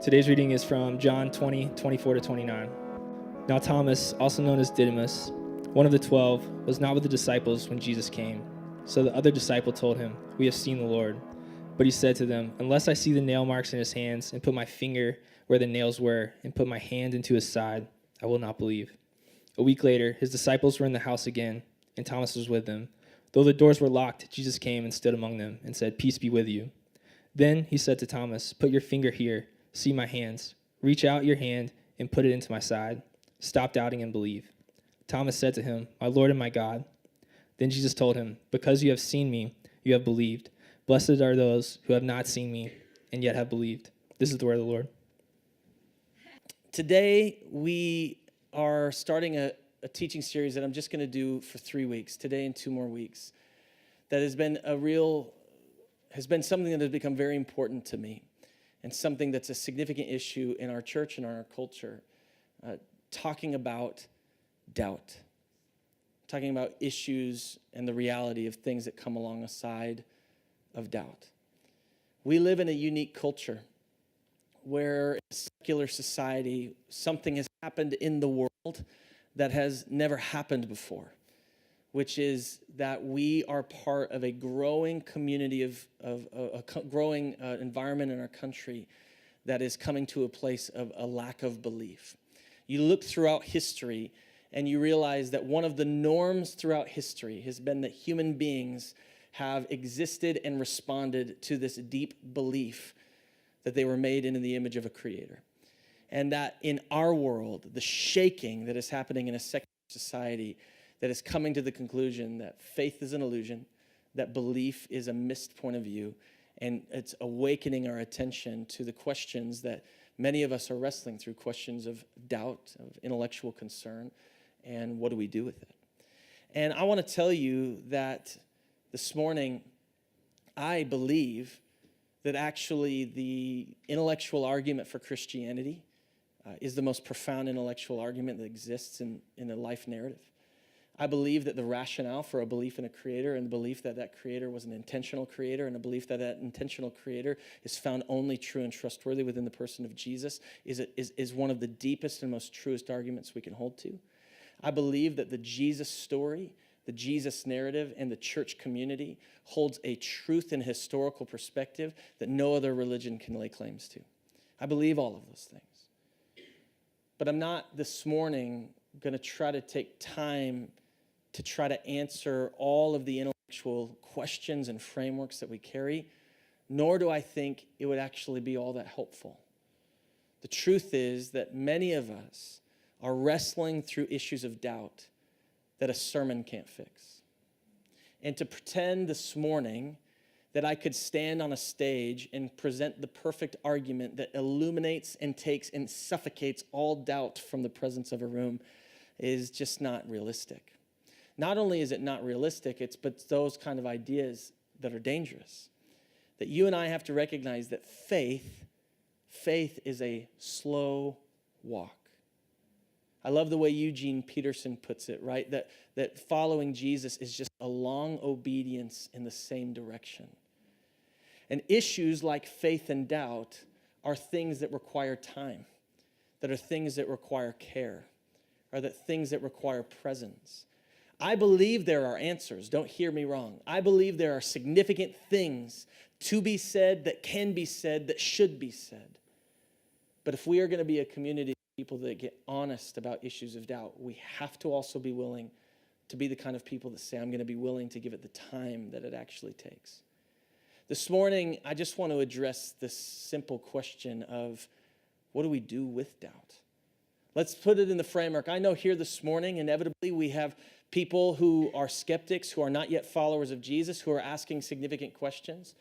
Today's reading is from John 20:24-29. Now Thomas, also known as Didymus, one of the 12, was not with the disciples when Jesus came. So the other disciple told him, "We have seen the Lord." But he said to them, "Unless I see the nail marks in his hands and put my finger where the nails were and put my hand into his side, I will not believe." A week later, his disciples were in the house again, and Thomas was with them. Though the doors were locked, Jesus came and stood among them and said, "Peace be with you." Then he said to Thomas, "Put your finger here. See my hands. Reach out your hand and put it into my side. Stop doubting and believe." Thomas said to him, "My Lord and my God." Then Jesus told him, "Because you have seen me, you have believed. Blessed are those who have not seen me and yet have believed." This is the word of the Lord. Today, we are starting a teaching series that I'm just going to do for 3 weeks, today and 2 more weeks, that has been something that has become very important to me and something that's a significant issue in our church and our culture, talking about doubt, talking about issues and the reality of things that come alongside of doubt. We live in a unique culture where in a secular society, something has happened in the world that has never happened before, which is that we are part of a growing community of a growing environment in our country that is coming to a place of a lack of belief. You look throughout history and you realize that one of the norms throughout history has been that human beings have existed and responded to this deep belief that they were made in the image of a creator. And that in our world, the shaking that is happening in a secular society that is coming to the conclusion that faith is an illusion, that belief is a missed point of view, and it's awakening our attention to the questions that many of us are wrestling through, questions of doubt, of intellectual concern, and what do we do with it? And I want to tell you that this morning, I believe that actually the intellectual argument for Christianity is the most profound intellectual argument that exists in the life narrative. I believe that the rationale for a belief in a creator and the belief that that creator was an intentional creator and a belief that that intentional creator is found only true and trustworthy within the person of Jesus is one of the deepest and most truest arguments we can hold to. I believe that the Jesus story, the Jesus narrative, and the church community holds a truth and historical perspective that no other religion can lay claims to. I believe all of those things. But I'm not this morning going to try to take time to try to answer all of the intellectual questions and frameworks that we carry, nor do I think it would actually be all that helpful. The truth is that many of us are wrestling through issues of doubt that a sermon can't fix. And to pretend this morning that I could stand on a stage and present the perfect argument that illuminates and takes and suffocates all doubt from the presence of a room is just not realistic. Not only is it not realistic, but those kind of ideas that are dangerous. That you and I have to recognize that faith is a slow walk. I love the way Eugene Peterson puts it, right? That following Jesus is just a long obedience in the same direction. And issues like faith and doubt are things that require time, that are things that require care, or that things that require presence. I believe there are answers. Don't hear me wrong. I believe there are significant things to be said, that can be said, that should be said. But if we are going to be a community of people that get honest about issues of doubt, we have to also be willing to be the kind of people that say, I'm going to be willing to give it the time that it actually takes. This morning, I just want to address this simple question of what do we do with doubt? Let's put it in the framework. I know here this morning, inevitably, we have people who are skeptics, who are not yet followers of Jesus, who are asking significant questions.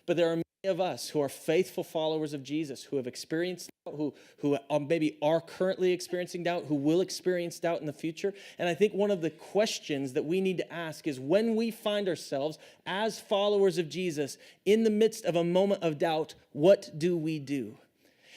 But there are many of us who are faithful followers of Jesus, who have experienced doubt, who maybe are currently experiencing doubt, who will experience doubt in the future. And I think one of the questions that we need to ask is when we find ourselves as followers of Jesus in the midst of a moment of doubt, what do we do?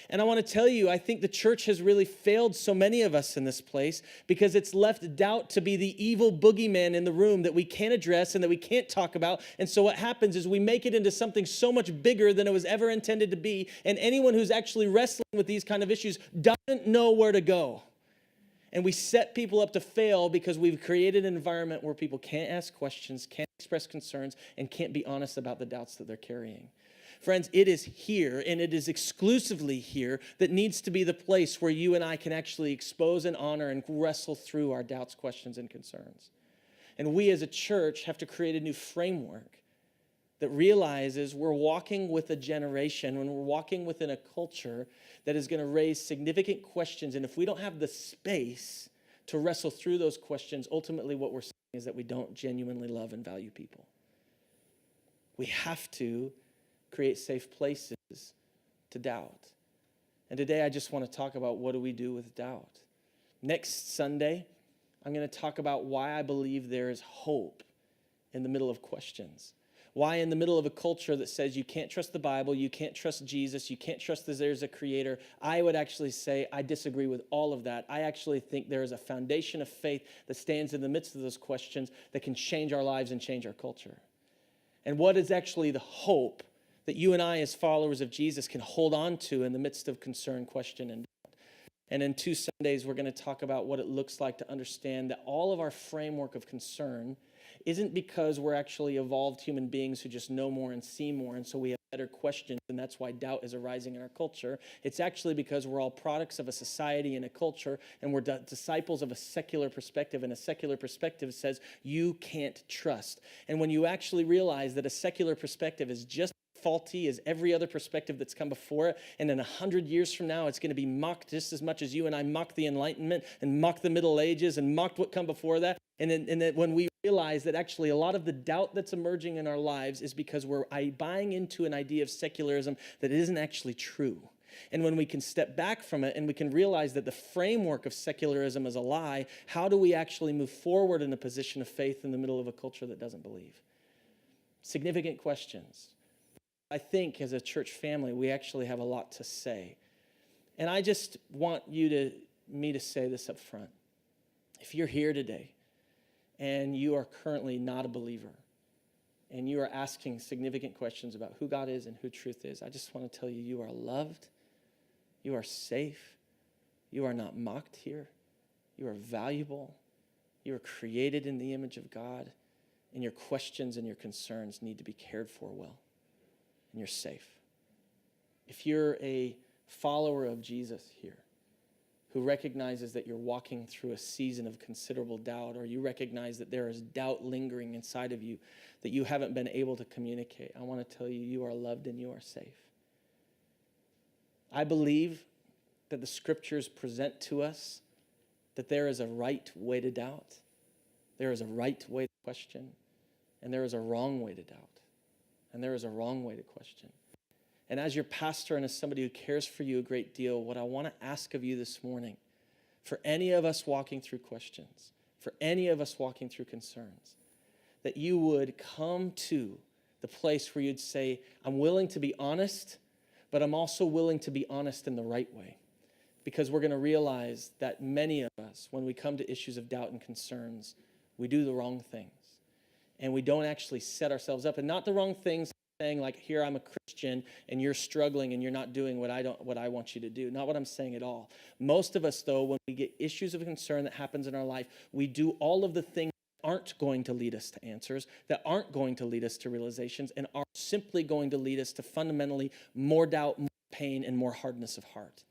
And I want to tell you, I think the church has really failed so many of us in this place because it's left doubt to be the evil boogeyman in the room that we can't address and that we can't talk about. And so what happens is we make it into something so much bigger than it was ever intended to be. And anyone who's actually wrestling with these kind of issues doesn't know where to go. And we set people up to fail because we've created an environment where people can't ask questions, can't express concerns, and can't be honest about the doubts that they're carrying. Friends, it is here, and it is exclusively here, that needs to be the place where you and I can actually expose and honor and wrestle through our doubts, questions, and concerns. And we as a church have to create a new framework that realizes we're walking with a generation, when we're walking within a culture that is going to raise significant questions. And if we don't have the space to wrestle through those questions, ultimately what we're saying is that we don't genuinely love and value people. We have to create safe places to doubt. And today I just want to talk about what do we do with doubt. Next Sunday, I'm going to talk about why I believe there is hope in the middle of questions. Why in the middle of a culture that says you can't trust the Bible, you can't trust Jesus, you can't trust that there's a creator, I would actually say I disagree with all of that. I actually think there is a foundation of faith that stands in the midst of those questions that can change our lives and change our culture. And what is actually the hope that you and I as followers of Jesus can hold on to in the midst of concern, question, and doubt. And in 2 Sundays, we're going to talk about what it looks like to understand that all of our framework of concern isn't because we're actually evolved human beings who just know more and see more, and so we have better questions, and that's why doubt is arising in our culture. It's actually because we're all products of a society and a culture, and we're disciples of a secular perspective, and a secular perspective says you can't trust. And when you actually realize that a secular perspective is just faulty as every other perspective that's come before it, and in 100 years from now, it's going to be mocked just as much as you and I mocked the Enlightenment and mocked the Middle Ages and mocked what come before that. And then when we realize that actually a lot of the doubt that's emerging in our lives is because we're buying into an idea of secularism that isn't actually true. And when we can step back from it and we can realize that the framework of secularism is a lie, how do we actually move forward in a position of faith in the middle of a culture that doesn't believe? Significant questions. I think as a church family, we actually have a lot to say. And I just want me to say this up front. If you're here today and you are currently not a believer and you are asking significant questions about who God is and who truth is, I just want to tell you, you are loved, you are safe, you are not mocked here, you are valuable, you are created in the image of God, and your questions and your concerns need to be cared for well. And you're safe. If you're a follower of Jesus here who recognizes that you're walking through a season of considerable doubt, or you recognize that there is doubt lingering inside of you that you haven't been able to communicate, I want to tell you, you are loved and you are safe. I believe that the scriptures present to us that there is a right way to doubt, there is a right way to question, and there is a wrong way to doubt. And there is a wrong way to question. And as your pastor and as somebody who cares for you a great deal, what I want to ask of you this morning, for any of us walking through questions, for any of us walking through concerns, that you would come to the place where you'd say, I'm willing to be honest, but I'm also willing to be honest in the right way. Because we're going to realize that many of us, when we come to issues of doubt and concerns, we do the wrong things. And we don't actually set ourselves up. And not the wrong things, saying like, here I'm a Christian and you're struggling and you're not doing what I want you to do. Not what I'm saying at all. Most of us, though, when we get issues of concern that happens in our life, we do all of the things that aren't going to lead us to answers, that aren't going to lead us to realizations, and are simply going to lead us to fundamentally more doubt, more pain, and more hardness of heart.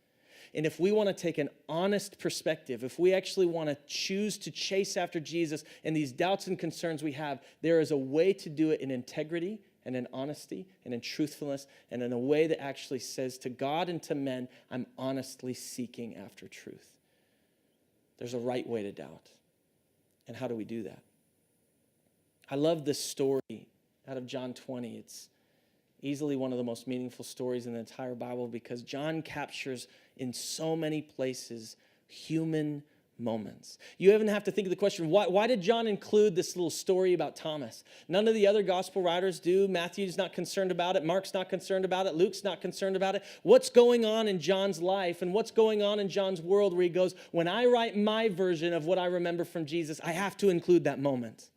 And if we want to take an honest perspective, if we actually want to choose to chase after Jesus and these doubts and concerns we have, there is a way to do it in integrity and in honesty and in truthfulness and in a way that actually says to God and to men, I'm honestly seeking after truth. There's a right way to doubt. And how do we do that? I love this story out of John 20. It's easily one of the most meaningful stories in the entire Bible because John captures in so many places human moments. You even have to think of the question, why did John include this little story about Thomas? None of the other gospel writers do. Matthew's not concerned about it. Mark's not concerned about it. Luke's not concerned about it. What's going on in John's life and what's going on in John's world where he goes, when I write my version of what I remember from Jesus, I have to include that moment.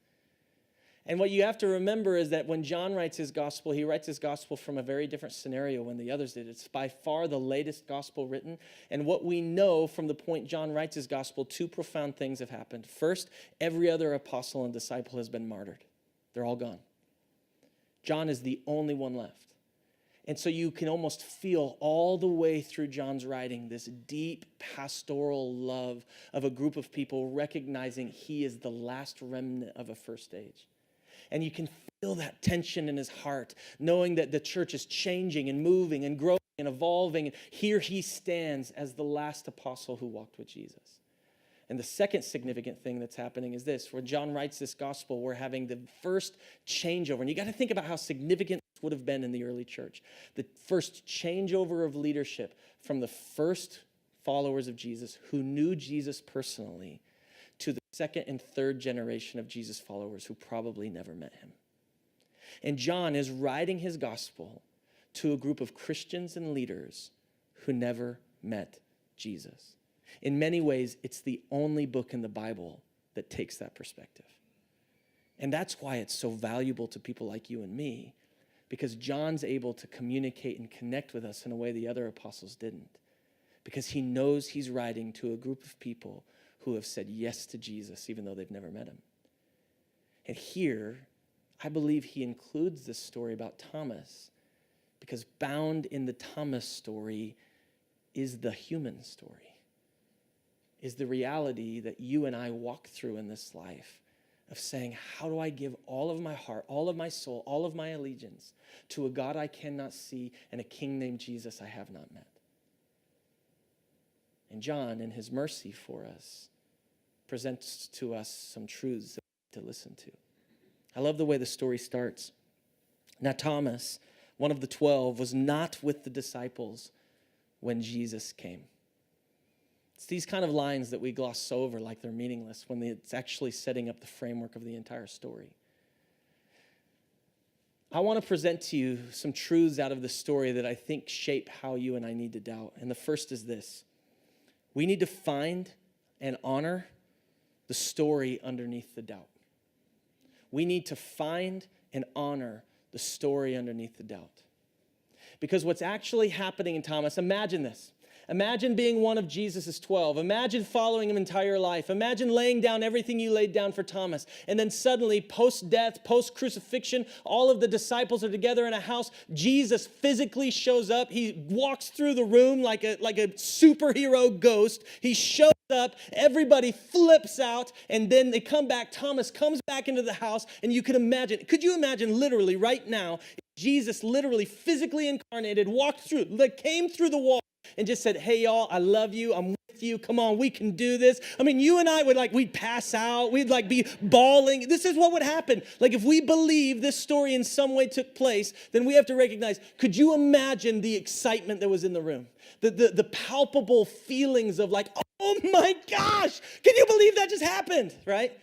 And what you have to remember is that when John writes his gospel, he writes his gospel from a very different scenario when the others did. It's by far the latest gospel written. And what we know from the point John writes his gospel, two profound things have happened. First, every other apostle and disciple has been martyred. They're all gone. John is the only one left. And so you can almost feel all the way through John's writing this deep pastoral love of a group of people recognizing he is the last remnant of a first age. And you can feel that tension in his heart, knowing that the church is changing and moving and growing and evolving. And here he stands as the last apostle who walked with Jesus. And the second significant thing that's happening is this. When John writes this gospel, we're having the first changeover. And you got to think about how significant this would have been in the early church. The first changeover of leadership from the first followers of Jesus who knew Jesus personally to the second and third generation of Jesus followers who probably never met him. And John is writing his gospel to a group of Christians and leaders who never met Jesus. In many ways, it's the only book in the Bible that takes that perspective. And that's why it's so valuable to people like you and me, because John's able to communicate and connect with us in a way the other apostles didn't, because he knows he's writing to a group of people who have said yes to Jesus, even though they've never met him. And here, I believe he includes this story about Thomas, because bound in the Thomas story is the human story, is the reality that you and I walk through in this life of saying, how do I give all of my heart, all of my soul, all of my allegiance to a God I cannot see and a king named Jesus I have not met? And John, in his mercy for us, presents to us some truths that we need to listen to. I love the way the story starts. Now Thomas, one of the 12, was not with the disciples when Jesus came. It's these kind of lines that we gloss over like they're meaningless when it's actually setting up the framework of the entire story. I want to present to you some truths out of the story that I think shape how you and I need to doubt. And the first is this. We need to find and honor the story underneath the doubt. We need to find and honor the story underneath the doubt. Because what's actually happening in Thomas, imagine this. Imagine being one of Jesus' 12. Imagine following him entire life. Imagine laying down everything you laid down for Thomas. And then suddenly, post-death, post-crucifixion, all of the disciples are together in a house. Jesus physically shows up. He walks through the room like a superhero ghost. He shows up. Everybody flips out. And then they come back. Thomas comes back into the house. And you can imagine, could you imagine literally right now, Jesus literally physically incarnated, walked through, came through the wall, and just said, hey, y'all, I love you. I'm with you. Come on, we can do this. I mean, you and I we'd pass out. We'd be bawling. This is what would happen. If we believe this story in some way took place, then we have to recognize, could you imagine the excitement that was in the room? The palpable feelings of oh my gosh, can you believe that just happened, right?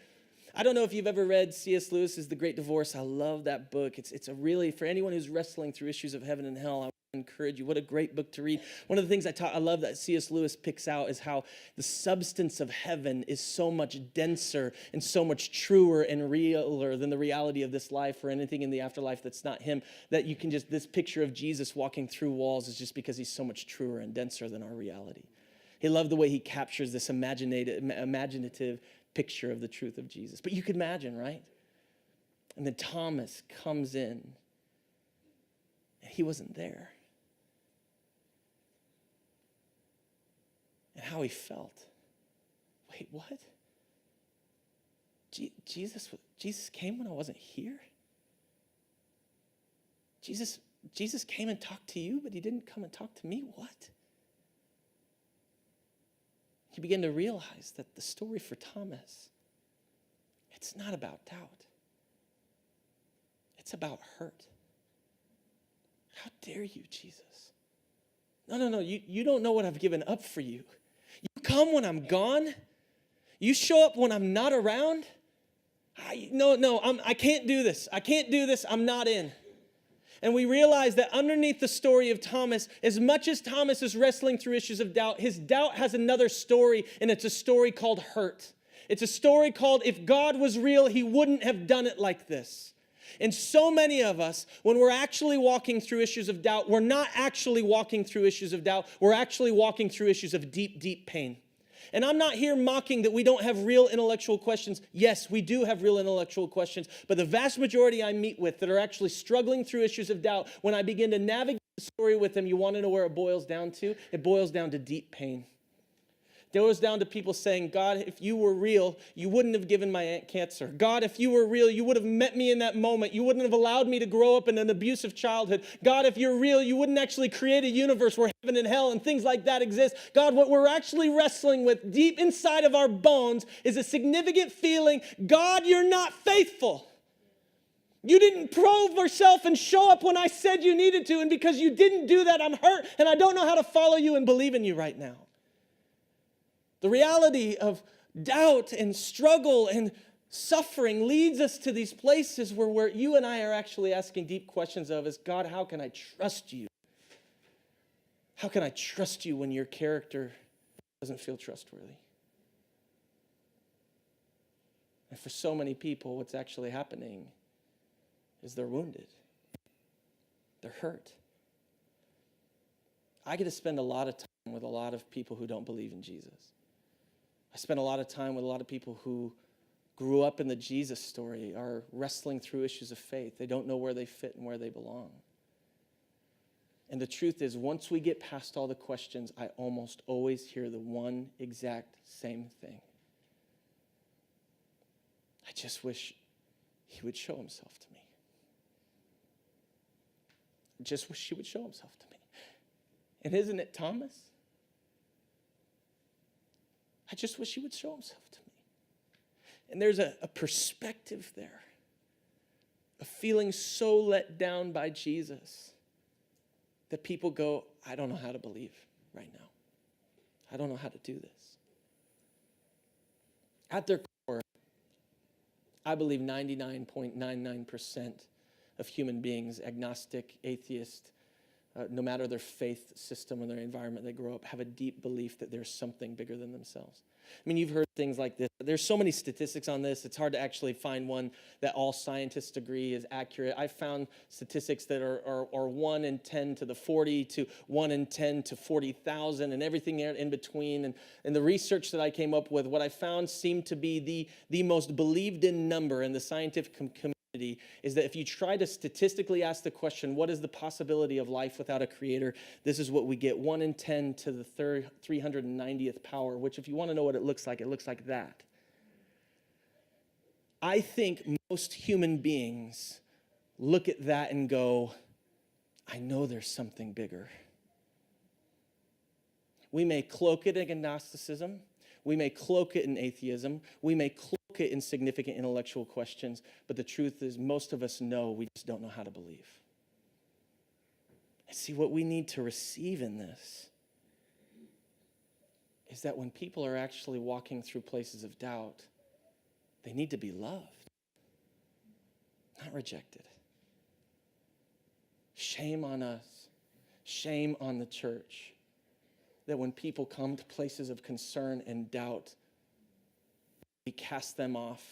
I don't know if you've ever read C.S. Lewis's The Great Divorce. I love that book. It's a really, for anyone who's wrestling through issues of heaven and hell, I encourage you. What a great book to read. One of the things I love that C.S. Lewis picks out is how the substance of heaven is so much denser and so much truer and realer than the reality of this life or anything in the afterlife that's not him, that you can this picture of Jesus walking through walls is just because he's so much truer and denser than our reality. He loved the way he captures this imaginative picture of the truth of Jesus. But you could imagine, right? And then Thomas comes in, and he wasn't there. And how he felt. Wait, what? Jesus came when I wasn't here? Jesus came and talked to you, but he didn't come and talk to me? What? You begin to realize that the story for Thomas, it's not about doubt. It's about hurt. How dare you, Jesus? No, you don't know what I've given up for you. You come when I'm gone, You show up when I'm not around? I can't do this. I can't do this. I'm not in. And we realize that underneath the story of Thomas, as much as Thomas is wrestling through issues of doubt, his doubt has another story, and it's a story called hurt. It's a story called, if God was real, he wouldn't have done it like this. And so many of us, when we're actually walking through issues of doubt, we're not actually walking through issues of doubt. We're actually walking through issues of deep, deep pain. And I'm not here mocking that we don't have real intellectual questions. Yes, we do have real intellectual questions. But the vast majority I meet with that are actually struggling through issues of doubt, when I begin to navigate the story with them, you want to know where it boils down to? It boils down to deep pain. It goes down to people saying, God, if you were real, you wouldn't have given my aunt cancer. God, if you were real, you would have met me in that moment. You wouldn't have allowed me to grow up in an abusive childhood. God, if you're real, you wouldn't actually create a universe where heaven and hell and things like that exist. God, what we're actually wrestling with deep inside of our bones is a significant feeling, God, you're not faithful. You didn't prove yourself and show up when I said you needed to, and because you didn't do that, I'm hurt, and I don't know how to follow you and believe in you right now. The reality of doubt and struggle and suffering leads us to these places where you and I are actually asking deep questions of is, God, how can I trust you? How can I trust you when your character doesn't feel trustworthy? And for so many people, what's actually happening is they're wounded. They're hurt. I get to spend a lot of time with a lot of people who don't believe in Jesus. I spend a lot of time with a lot of people who grew up in the Jesus story, are wrestling through issues of faith. They don't know where they fit and where they belong. And the truth is, once we get past all the questions, I almost always hear the one exact same thing. I just wish he would show himself to me. I just wish he would show himself to me. And isn't it Thomas? I just wish he would show himself to me. And there's a perspective there of feeling so let down by Jesus that people go, I don't know how to believe right now. I don't know how to do this. At their core, I believe 99.99% of human beings, agnostic, atheist, no matter their faith system or their environment they grow up, have a deep belief that there's something bigger than themselves. I mean, you've heard things like this. There's so many statistics on this. It's hard to actually find one that all scientists agree is accurate. I found statistics that are 1 in 10 to the 40 to 1 in 10 to 40,000 and everything there in between. And the research that I came up with, what I found seemed to be the most believed in number in the scientific community is that if you try to statistically ask the question, what is the possibility of life without a creator? This is what we get, 1 in 10 to the 390th power, which if you want to know what it looks like that. I think most human beings look at that and go, I know there's something bigger. We may cloak it in agnosticism. We may cloak it in atheism. We may cloak it in significant intellectual questions. But the truth is, most of us know we just don't know how to believe. And see, what we need to receive in this is that when people are actually walking through places of doubt, they need to be loved, not rejected. Shame on us. Shame on the church. That when people come to places of concern and doubt, we cast them off.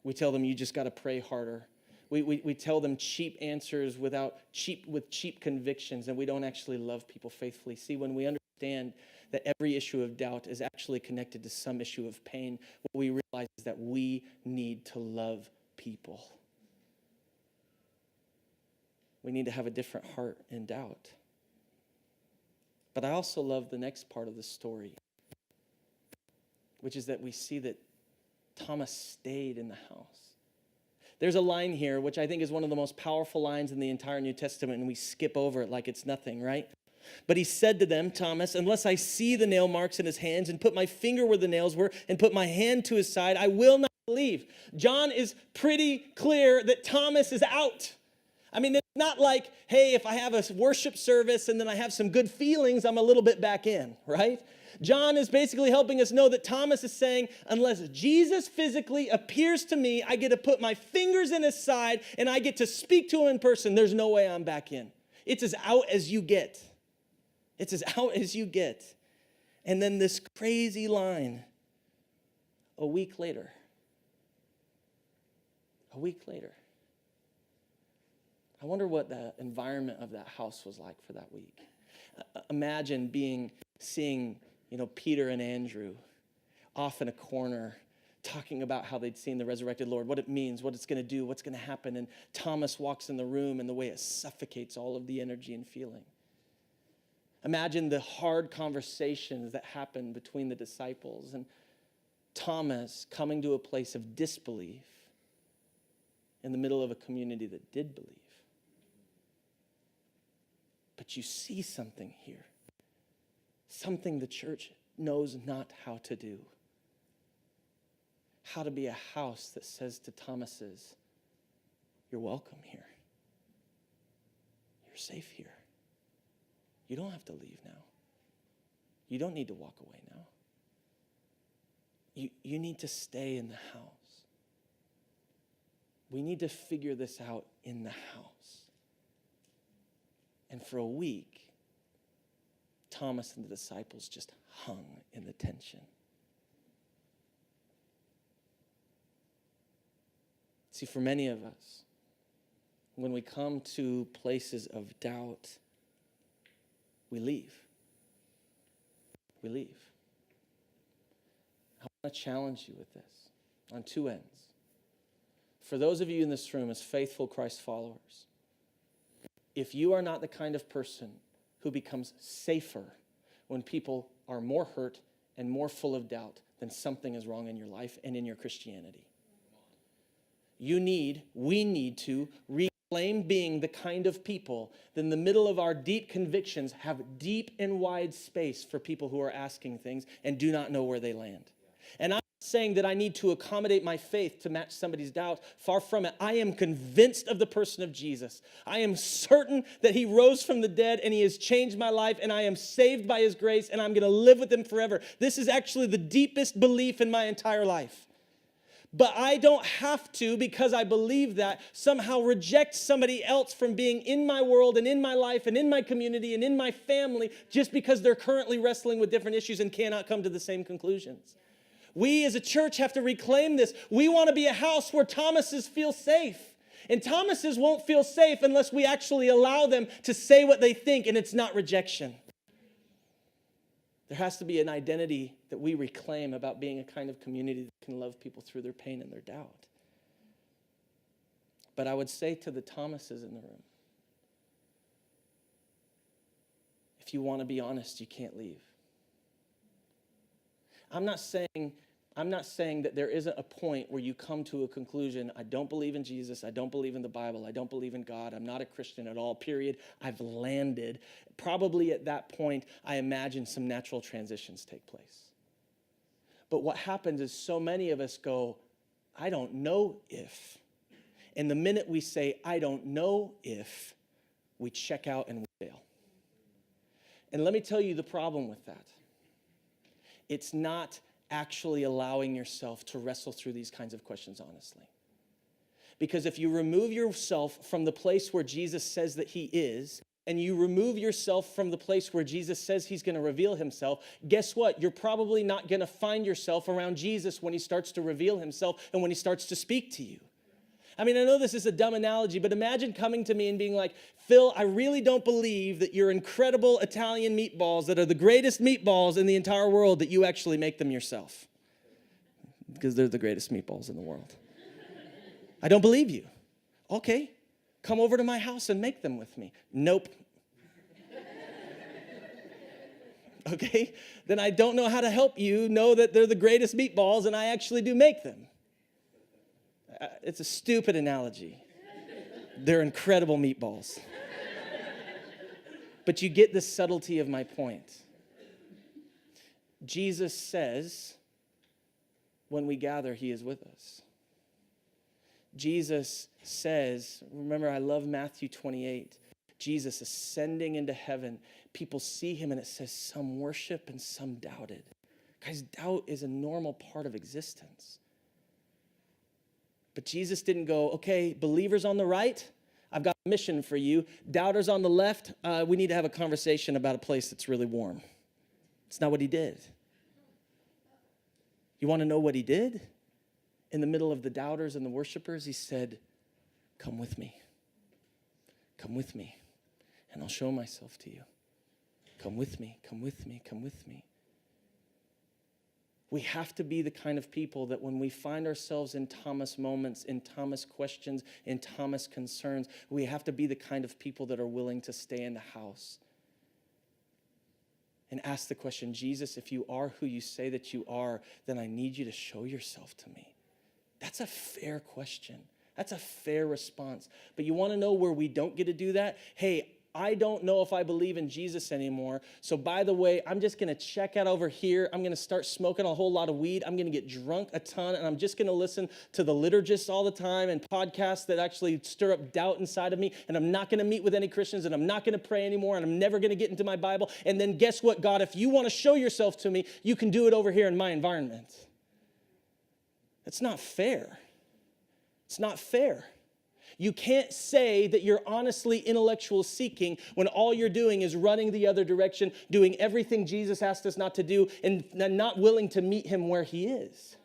We tell them, you just got to pray harder. We tell them cheap answers with cheap convictions, and we don't actually love people faithfully. See, when we understand that every issue of doubt is actually connected to some issue of pain, what we realize is that we need to love people. We need to have a different heart in doubt. But I also love the next part of the story, which is that we see that Thomas stayed in the house. There's a line here, which I think is one of the most powerful lines in the entire New Testament, and we skip over it like it's nothing, right? But he said to them, Thomas, unless I see the nail marks in his hands and put my finger where the nails were and put my hand to his side, I will not believe. John is pretty clear that Thomas is out. I mean, it's not like, hey, if I have a worship service and then I have some good feelings, I'm a little bit back in, right? John is basically helping us know that Thomas is saying, unless Jesus physically appears to me, I get to put my fingers in his side and I get to speak to him in person, there's no way I'm back in. It's as out as you get. It's as out as you get. And then this crazy line, a week later. A week later. I wonder what the environment of that house was like for that week. Imagine seeing, Peter and Andrew off in a corner talking about how they'd seen the resurrected Lord, what it means, what it's going to do, what's going to happen. And Thomas walks in the room and the way it suffocates all of the energy and feeling. Imagine the hard conversations that happened between the disciples and Thomas coming to a place of disbelief in the middle of a community that did believe. But you see something here. Something the church knows not how to do. How to be a house that says to Thomas's, you're welcome here. You're safe here. You don't have to leave now. You don't need to walk away now. You need to stay in the house. We need to figure this out in the house. And for a week, Thomas and the disciples just hung in the tension. See, for many of us, when we come to places of doubt, we leave. We leave. I want to challenge you with this on two ends. For those of you in this room as faithful Christ followers, if you are not the kind of person who becomes safer when people are more hurt and more full of doubt, then something is wrong in your life and in your Christianity. We need to reclaim being the kind of people that in the middle of our deep convictions have deep and wide space for people who are asking things and do not know where they land. And I'm not saying that I need to accommodate my faith to match somebody's doubt. Far from it. I am convinced of the person of Jesus. I am certain that he rose from the dead and he has changed my life and I am saved by his grace and I'm going to live with him forever. This is actually the deepest belief in my entire life. But I don't have to, because I believe that, somehow reject somebody else from being in my world and in my life and in my community and in my family just because they're currently wrestling with different issues and cannot come to the same conclusions. We as a church have to reclaim this. We want to be a house where Thomases feel safe. And Thomases won't feel safe unless we actually allow them to say what they think, and it's not rejection. There has to be an identity that we reclaim about being a kind of community that can love people through their pain and their doubt. But I would say to the Thomases in the room, if you want to be honest, you can't leave. I'm not saying that there isn't a point where you come to a conclusion, I don't believe in Jesus, I don't believe in the Bible, I don't believe in God, I'm not a Christian at all, period. I've landed. Probably at that point, I imagine some natural transitions take place. But what happens is so many of us go, I don't know if. And the minute we say, I don't know if, we check out and we fail. And let me tell you the problem with that. It's not actually allowing yourself to wrestle through these kinds of questions honestly. Because if you remove yourself from the place where Jesus says that he is, and you remove yourself from the place where Jesus says he's going to reveal himself, guess what? You're probably not going to find yourself around Jesus when he starts to reveal himself and when he starts to speak to you. I mean, I know this is a dumb analogy, but imagine coming to me and being like, Phil, I really don't believe that your incredible Italian meatballs that are the greatest meatballs in the entire world, that you actually make them yourself. Because they're the greatest meatballs in the world. I don't believe you. Okay, come over to my house and make them with me. Nope. Okay, then I don't know how to help you know that they're the greatest meatballs and I actually do make them. It's a stupid analogy. They're incredible meatballs. But you get the subtlety of my point. Jesus says, when we gather, he is with us. Jesus says, remember, I love Matthew 28, Jesus ascending into heaven. People see him and it says some worship and some doubted. Guys, doubt is a normal part of existence. But Jesus didn't go, okay, believers on the right, I've got a mission for you. Doubters on the left, we need to have a conversation about a place that's really warm. It's not what he did. You want to know what he did? In the middle of the doubters and the worshipers, he said, come with me. Come with me, and I'll show myself to you. Come with me, come with me, come with me. We have to be the kind of people that when we find ourselves in Thomas moments, in Thomas questions, in Thomas concerns, we have to be the kind of people that are willing to stay in the house and ask the question, Jesus, if you are who you say that you are, then I need you to show yourself to me. That's a fair question. That's a fair response. But you want to know where we don't get to do that? Hey, I don't know if I believe in Jesus anymore. So by the way, I'm just going to check out over here. I'm going to start smoking a whole lot of weed. I'm going to get drunk a ton. And I'm just going to listen to the liturgists all the time and podcasts that actually stir up doubt inside of me. And I'm not going to meet with any Christians. And I'm not going to pray anymore. And I'm never going to get into my Bible. And then guess what, God? If you want to show yourself to me, you can do it over here in my environment. It's not fair. It's not fair. You can't say that you're honestly intellectual seeking when all you're doing is running the other direction, doing everything Jesus asked us not to do, and not willing to meet him where he is.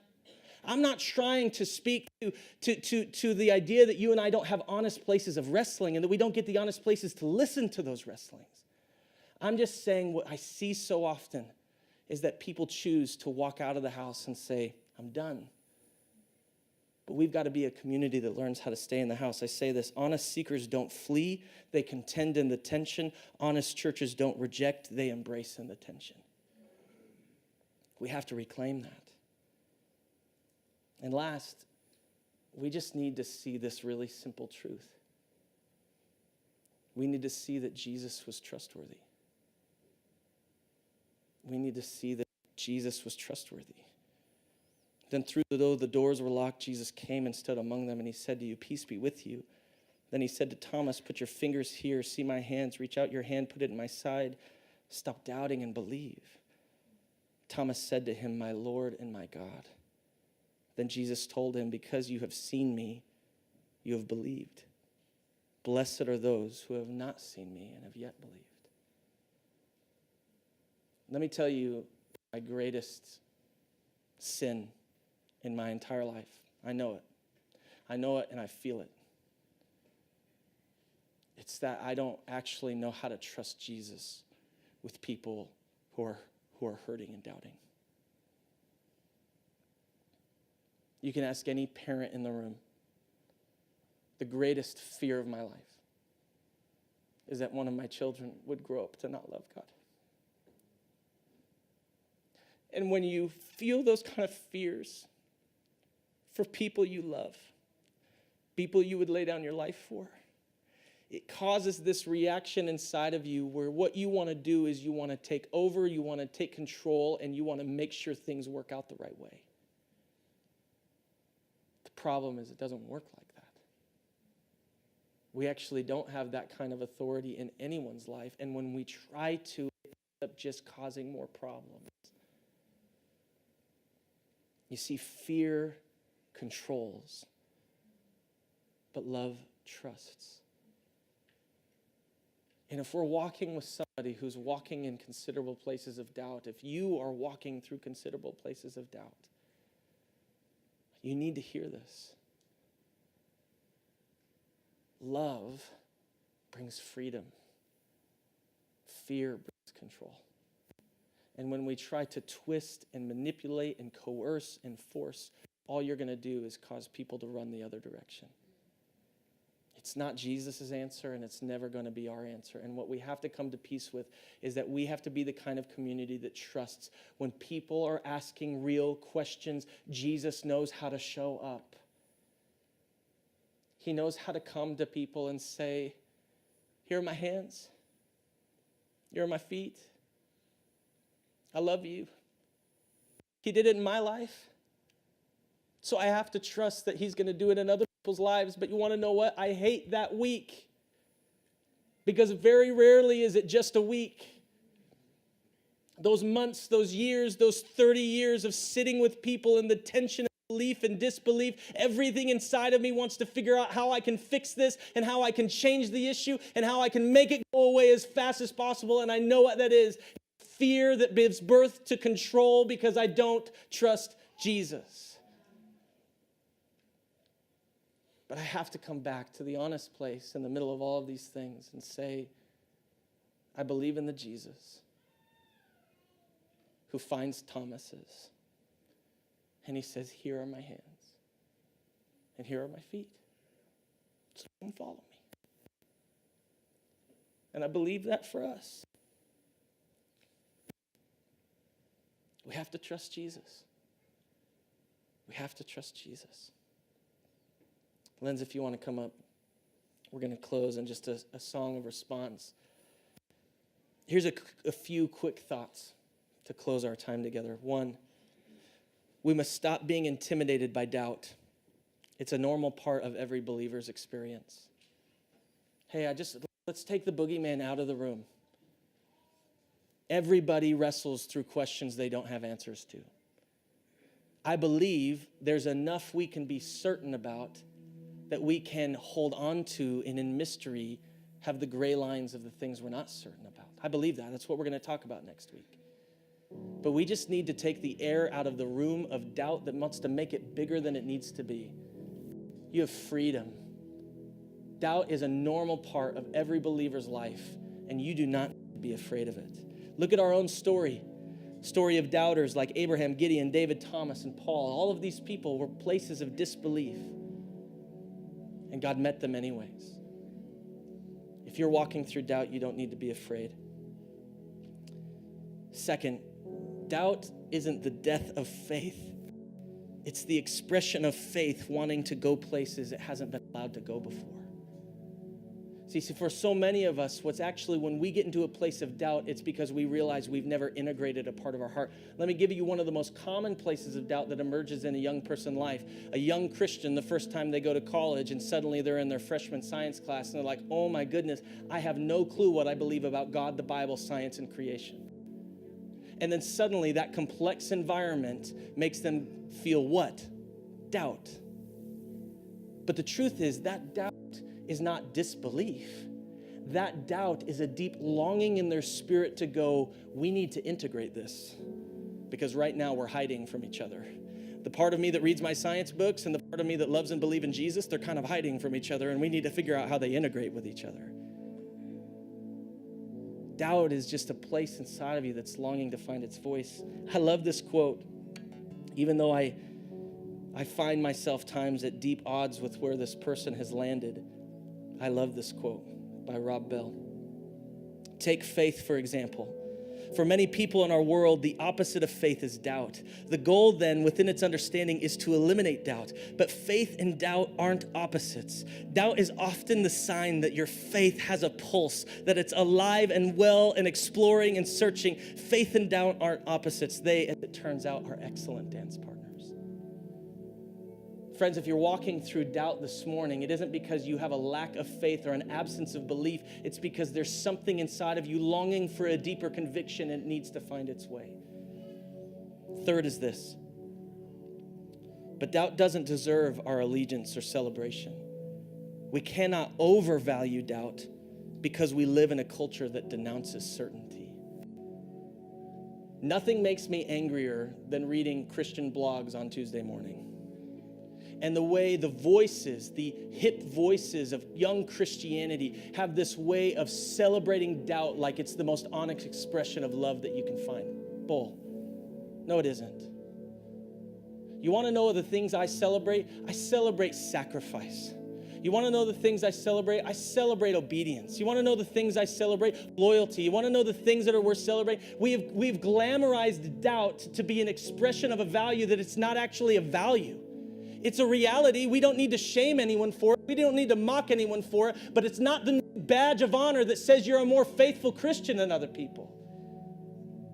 I'm not trying to speak to the idea that you and I don't have honest places of wrestling and that we don't get the honest places to listen to those wrestlings. I'm just saying what I see so often is that people choose to walk out of the house and say, I'm done. But we've got to be a community that learns how to stay in the house. I say this, honest seekers don't flee, they contend in the tension. Honest churches don't reject, they embrace in the tension. We have to reclaim that. And last, we just need to see this really simple truth. We need to see that Jesus was trustworthy. We need to see that Jesus was trustworthy. Then though the doors were locked, Jesus came and stood among them, and he said to you, peace be with you. Then he said to Thomas, put your fingers here, see my hands, reach out your hand, put it in my side. Stop doubting and believe. Thomas said to him, my Lord and my God. Then Jesus told him, because you have seen me, you have believed. Blessed are those who have not seen me and have yet believed. Let me tell you my greatest sin in my entire life. I know it. I know it and I feel it. It's that I don't actually know how to trust Jesus with people who are hurting and doubting. You can ask any parent in the room. The greatest fear of my life is that one of my children would grow up to not love God. And when you feel those kind of fears for people you love, people you would lay down your life for, it causes this reaction inside of you where what you want to do is you want to take over, you want to take control, and you want to make sure things work out the right way. The problem is it doesn't work like that. We actually don't have that kind of authority in anyone's life, and when we try to, it ends up just causing more problems. You see, fear controls, but love trusts. And if we're walking with somebody who's walking in considerable places of doubt, if you are walking through considerable places of doubt, you need to hear this. Love brings freedom. Fear brings control. And when we try to twist and manipulate and coerce and force, all you're going to do is cause people to run the other direction. It's not Jesus' answer, and it's never going to be our answer. And what we have to come to peace with is that we have to be the kind of community that trusts when people are asking real questions, Jesus knows how to show up. He knows how to come to people and say, here are my hands. Here are my feet. I love you. He did it in my life. So I have to trust that he's going to do it in other people's lives. But you want to know what? I hate that week. Because very rarely is it just a week. Those months, those years, those 30 years of sitting with people in the tension of belief and disbelief, everything inside of me wants to figure out how I can fix this and how I can change the issue and how I can make it go away as fast as possible. And I know what that is. Fear that gives birth to control because I don't trust Jesus. But I have to come back to the honest place in the middle of all of these things and say, I believe in the Jesus who finds Thomas's. And he says, here are my hands. And here are my feet. So come follow me. And I believe that for us. We have to trust Jesus. We have to trust Jesus. Lenz, if you want to come up, we're going to close in just a song of response. Here's a few quick thoughts to close our time together. One, we must stop being intimidated by doubt. It's a normal part of every believer's experience. Hey, let's take the boogeyman out of the room. Everybody wrestles through questions they don't have answers to. I believe there's enough we can be certain about that we can hold on to and in mystery have the gray lines of the things we're not certain about. I believe that. That's what we're going to talk about next week. But we just need to take the air out of the room of doubt that wants to make it bigger than it needs to be. You have freedom. Doubt is a normal part of every believer's life, and you do not be afraid of it. Look at our own story of doubters like Abraham, Gideon, David, Thomas, and Paul. All of these people were places of disbelief, and God met them anyways. If you're walking through doubt, you don't need to be afraid. Second, doubt isn't the death of faith. It's the expression of faith wanting to go places it hasn't been allowed to go before. See, for so many of us, what's actually when we get into a place of doubt, it's because we realize we've never integrated a part of our heart. Let me give you one of the most common places of doubt that emerges in a young person's life. A young Christian, the first time they go to college, and suddenly they're in their freshman science class, and they're like, oh my goodness, I have no clue what I believe about God, the Bible, science, and creation. And then suddenly that complex environment makes them feel what? Doubt. But the truth is that doubt is not disbelief. That doubt is a deep longing in their spirit to go, we need to integrate this because right now we're hiding from each other. The part of me that reads my science books and the part of me that loves and believes in Jesus, they're kind of hiding from each other, and we need to figure out how they integrate with each other. Doubt is just a place inside of you that's longing to find its voice. I love this quote. Even though I find myself times at deep odds with where this person has landed, I love this quote by Rob Bell. Take faith, for example. For many people in our world, the opposite of faith is doubt. The goal then, within its understanding, is to eliminate doubt. But faith and doubt aren't opposites. Doubt is often the sign that your faith has a pulse, that it's alive and well and exploring and searching. Faith and doubt aren't opposites. They, as it turns out, are excellent dance partners. Friends, if you're walking through doubt this morning, it isn't because you have a lack of faith or an absence of belief. It's because there's something inside of you longing for a deeper conviction and it needs to find its way. Third is this. But doubt doesn't deserve our allegiance or celebration. We cannot overvalue doubt because we live in a culture that denounces certainty. Nothing makes me angrier than reading Christian blogs on Tuesday morning. And the way the voices, the hip voices of young Christianity have this way of celebrating doubt like it's the most honest expression of love that you can find. Bull. No, it isn't. You want to know the things I celebrate? I celebrate sacrifice. You want to know the things I celebrate? I celebrate obedience. You want to know the things I celebrate? Loyalty. You want to know the things that are worth celebrating? We've glamorized doubt to be an expression of a value that it's not actually a value. It's a reality. We don't need to shame anyone for it. We don't need to mock anyone for it. But it's not the badge of honor that says you're a more faithful Christian than other people.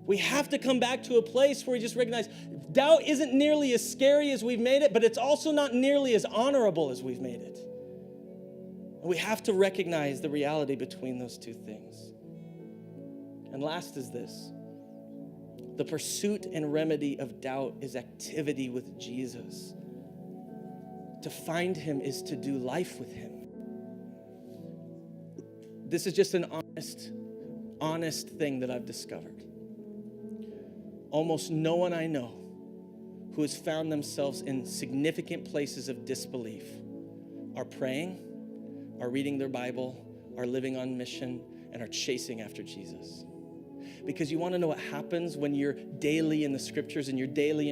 We have to come back to a place where we just recognize doubt isn't nearly as scary as we've made it, but it's also not nearly as honorable as we've made it. And we have to recognize the reality between those two things. And last is this. The pursuit and remedy of doubt is activity with Jesus. To find him is to do life with him. This is just an honest thing that I've discovered. Almost no one I know who has found themselves in significant places of disbelief are praying, are reading their Bible, are living on mission, and are chasing after Jesus. Because you want to know what happens when you're daily in the scriptures and you're daily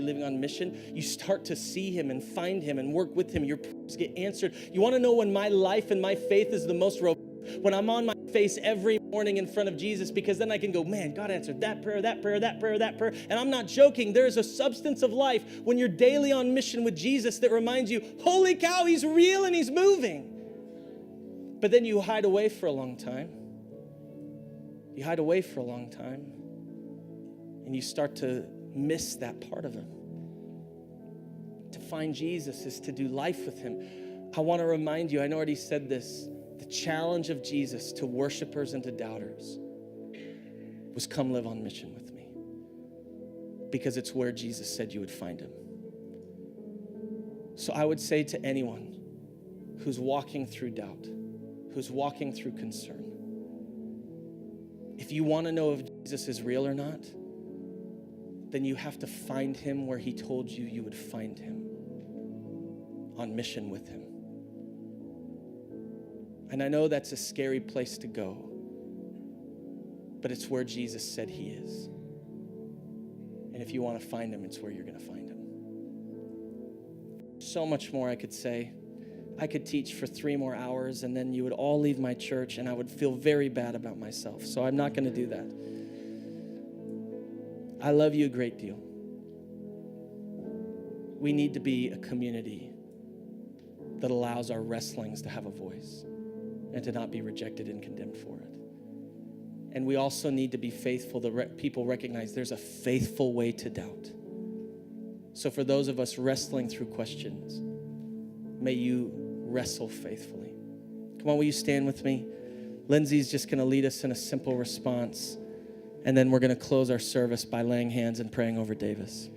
living on mission? You start to see him and find him and work with him. Your prayers get answered. You want to know when my life and my faith is the most robust? When I'm on my face every morning in front of Jesus, because then I can go, man, God answered that prayer, that prayer, that prayer, that prayer. And I'm not joking. There is a substance of life when you're daily on mission with Jesus that reminds you, holy cow, he's real and he's moving. But then you hide away for a long time. You hide away for a long time. And you start to miss that part of him. To find Jesus is to do life with him. I want to remind you, I already said this, the challenge of Jesus to worshipers and to doubters was come live on mission with me. Because it's where Jesus said you would find him. So I would say to anyone who's walking through doubt, who's walking through concern, if you want to know if Jesus is real or not, then you have to find him where he told you you would find him, on mission with him. And I know that's a scary place to go, but it's where Jesus said he is. And if you want to find him, it's where you're going to find him. So much more I could say. I could teach for 3 more hours, and then you would all leave my church, and I would feel very bad about myself. So I'm not going to do that. I love you a great deal. We need to be a community that allows our wrestlings to have a voice and to not be rejected and condemned for it. And we also need to be faithful. People recognize there's a faithful way to doubt. So for those of us wrestling through questions, may you wrestle faithfully. Come on, will you stand with me? Lindsay's just going to lead us in a simple response, and then we're going to close our service by laying hands and praying over Davis.